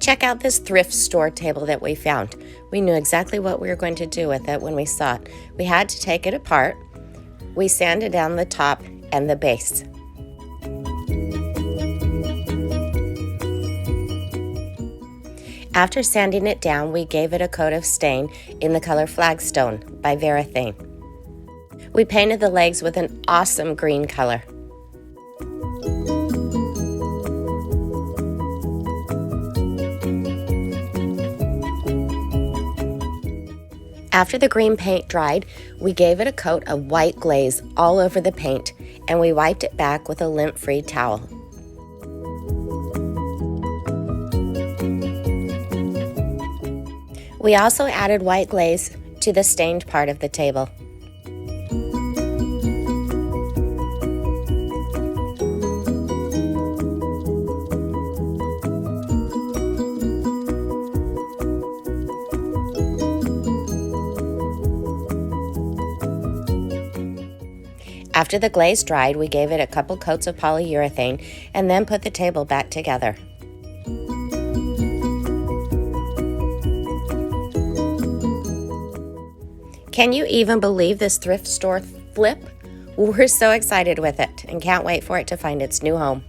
Check out this thrift store table that we found. We knew exactly what we were going to do with it when we saw it. We had to take it apart. We sanded down the top and the base. After sanding it down, we gave it a coat of stain in the color Flagstone by Verithane. We painted the legs with an awesome green color. After the green paint dried, we gave it a coat of white glaze all over the paint, and we wiped it back with a lint-free towel. We also added white glaze to the stained part of the table. After the glaze dried, we gave it a couple coats of polyurethane and then put the table back together. Can you even believe this thrift store flip? We're so excited with it and can't wait for it to find its new home.